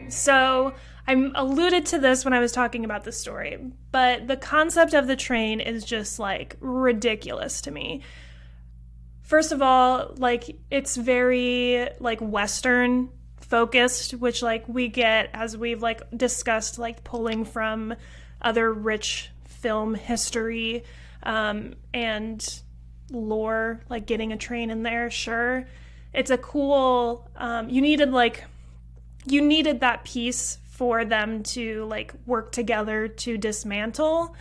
So I alluded to this when I was talking about the story, but the concept of the train is just like ridiculous to me. First of all, like it's very like Western focused, which like we get as we've like discussed, like pulling from other rich film history and lore, like getting a train in there. Sure, it's a cool. You needed that piece for them to like work together to dismantle,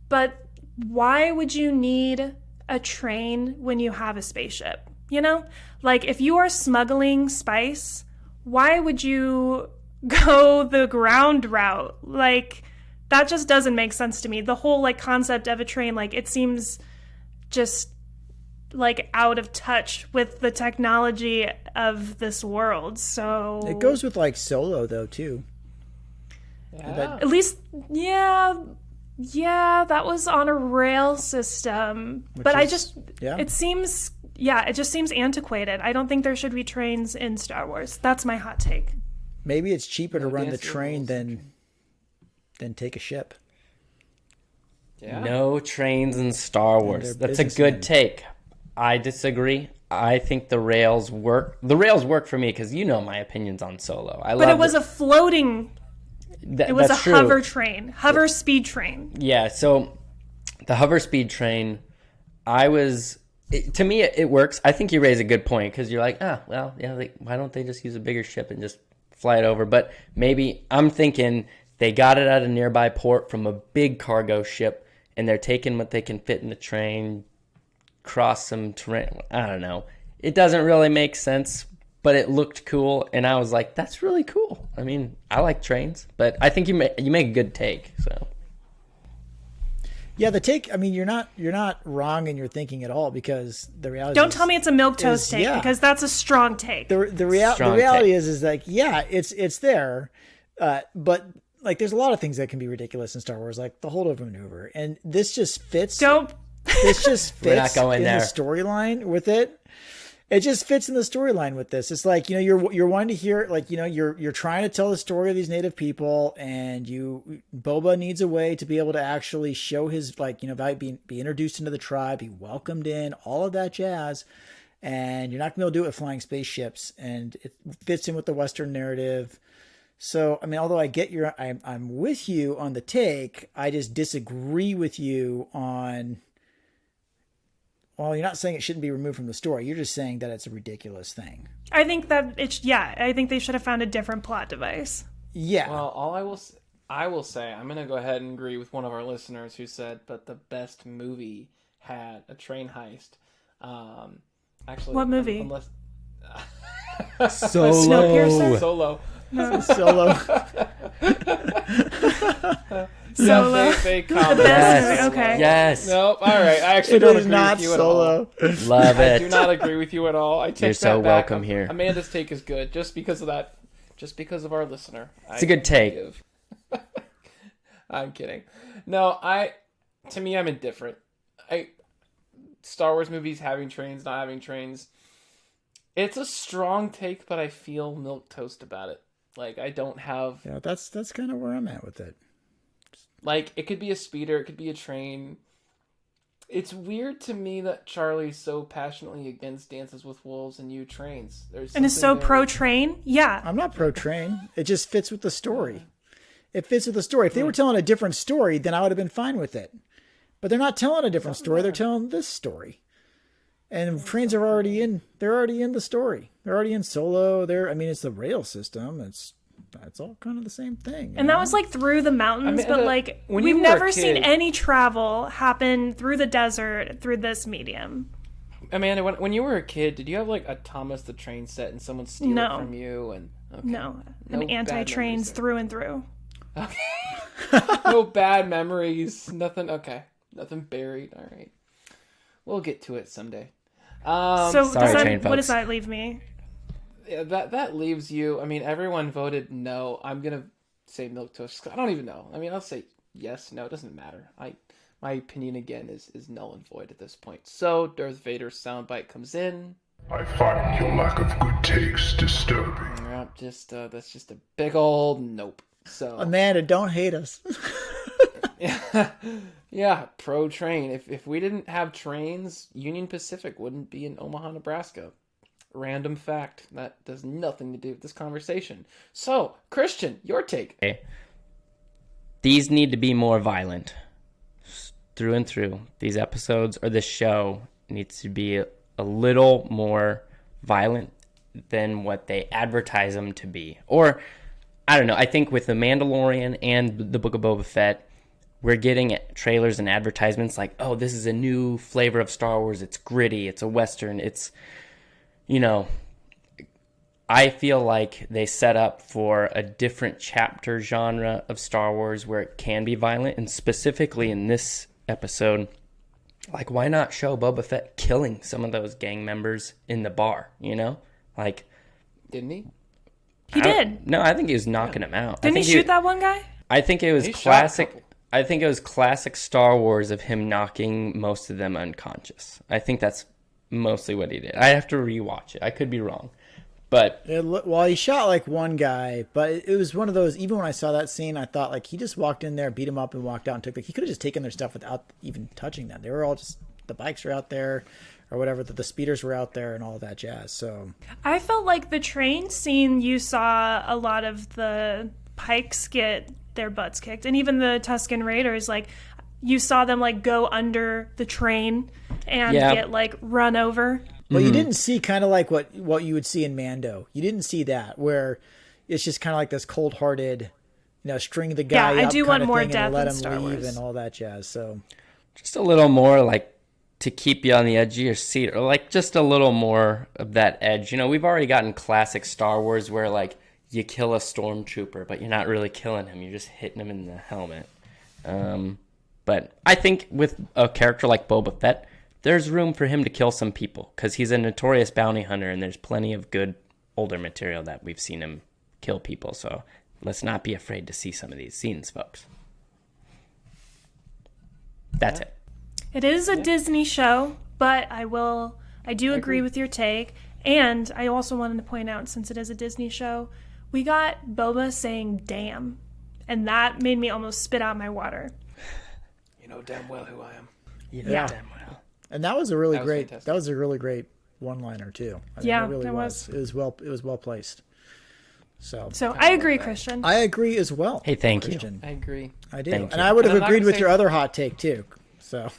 but why would you need a train when you have a spaceship? You know, like if you are smuggling spice, why would you go the ground route? Like that just doesn't make sense to me. The whole like concept of a train, like it seems just like out of touch with the technology of this world. So it goes with like Solo though too. Yeah. At least, yeah, that was on a rail system. It seems antiquated. I don't think there should be trains in Star Wars. That's my hot take. Maybe it's cheaper to run the train than take a ship. Yeah. No trains in Star Wars. That's a good take. I disagree. I think the rails work. The rails work for me because you know my opinions on Solo. But it was a floating. It was a hover train, hover speed train. Yeah, so the hover speed train, to me, it works. I think you raise a good point because you're like, why don't they just use a bigger ship and just fly it over? But maybe I'm thinking they got it at a nearby port from a big cargo ship, and they're taking what they can fit in the train, cross some terrain. I don't know. It doesn't really make sense. But it looked cool, and I was like, "That's really cool." I mean, I like trains, but I think you make a good take. So, yeah, the take. I mean, you're not wrong in your thinking at all because the reality. Don't tell me it's a milquetoast take because that's a strong take. The reality is like it's there, but like there's a lot of things that can be ridiculous in Star Wars, like the holdover maneuver, and this just fits. This just fits We're not going in there. The storyline with it. It just fits in the storyline with this. It's like, you're wanting to hear, like, you're trying to tell the story of these native people, and Boba needs a way to be able to actually show his, like, be introduced into the tribe, be welcomed in, all of that jazz. And you're not going to be able to do it with flying spaceships, and it fits in with the Western narrative. So, I mean, although I'm with you on the take, I just disagree with you on. Well, you're not saying it shouldn't be removed from the story. You're just saying that it's a ridiculous thing. I think that I think they should have found a different plot device. Yeah. Well, I will say, I'm going to go ahead and agree with one of our listeners who said, but the best movie had a train heist. Actually, what movie? Unless Solo. Snowpiercer? Solo. No. Solo. Solo. Yeah, fake comedy. Yes. Okay. Yes. Nope. All right. I actually It don't is agree not with you Solo. at all. Love it. I do not agree with you at all. I take You're that so back. welcome here. Amanda's take is good, just because of that. Just because of our listener. It's a good take. I'm kidding. No, to me, I'm indifferent. Star Wars movies having trains, not having trains. It's a strong take, but I feel milquetoast about it. Like, I don't have. Yeah, that's kind of where I'm at with it. Like, it could be a speeder, it could be a train. It's weird to me that Charlie's so passionately against Dances with Wolves and you trains. And is so pro-train? Yeah. I'm not pro-train. It just fits with the story. It fits with the story. If they were telling a different story, then I would have been fine with it. But they're not telling a different story. They're telling this story. And trains are already in. They're already in the story. They're already in Solo. It's the rail system. That's all kind of the same thing. And that was like through the mountains, but like we've never seen any travel happen through the desert through this medium. Amanda, when you were a kid, did you have like a Thomas the Train set and someone steal it from you? And no, I'm anti-trains through and through. Okay. No bad memories. Nothing. Okay. Nothing buried. All right. We'll get to it someday. So what does that leave me? Yeah, that leaves you. I mean, everyone voted no. I'm gonna say milquetoast. I don't even know. I mean, I'll say yes. No, it doesn't matter. My opinion again is null and void at this point. So Darth Vader's soundbite comes in. I find your lack of good takes disturbing. Yeah, that's just a big old nope. So Amanda, don't hate us. yeah, pro train. If we didn't have trains, Union Pacific wouldn't be in Omaha, Nebraska. Random fact that does nothing to do with this conversation. So, Christian, your take. Okay. These need to be more violent through and through. These episodes or this show needs to be a little more violent than what they advertise them to be. Or, I don't know, I think with The Mandalorian and the Book of Boba Fett, we're getting trailers and advertisements like, oh, this is a new flavor of Star Wars. It's gritty. It's a Western. It's, you know, I feel like they set up for a different chapter genre of Star Wars where it can be violent. And specifically in this episode, like, why not show Boba Fett killing some of those gang members in the bar, you know? Like, Didn't he? He did. No, I think he was knocking him out. Didn't he shoot that one guy? I think it was He shot a classic. couple. I think it was classic Star Wars of him knocking most of them unconscious. I think that's mostly what he did. I have to rewatch it. I could be wrong, but Well, he shot like one guy, but it was one of those. Even when I saw that scene, I thought like he just walked in there, beat him up, and walked out and took. He could have just taken their stuff without even touching them. They were all just the bikes were out there, or whatever. The speeders were out there, and all that jazz. So I felt like the train scene, you saw a lot of the Pikes get their butts kicked, and even the Tusken Raiders, like you saw them like go under the train and get like run over. Well, you didn't see kind of like what you would see in Mando. You didn't see that where it's just kind of like this cold-hearted, string the guy Yeah, I up do kind want of more thing death and let in him Star leave Wars. and all that jazz. So just a little more like to keep you on the edge of your seat, or like just a little more of that edge. We've already gotten classic Star Wars where like you kill a stormtrooper, but you're not really killing him. You're just hitting him in the helmet. But I think with a character like Boba Fett, there's room for him to kill some people because he's a notorious bounty hunter, and there's plenty of good older material that we've seen him kill people. So let's not be afraid to see some of these scenes, folks. That's it. It is a Disney show, but I do agree with your take. And I also wanted to point out, since it is a Disney show, we got Boba saying damn. And that made me almost spit out my water. You know damn well who I am. Yeah. Damn well. and that was a really That was great. fantastic. That was a really great one-liner too. I mean, Yeah, it really that was. It was well placed. So I agree, Christian. I agree as well. Hey, thank you. Christian. I agree. I do, Thank and you. I would have And I'm not agreed gonna with say- your other hot take too. So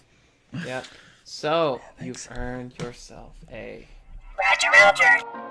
Yeah. So you've earned yourself a Roger, Roger.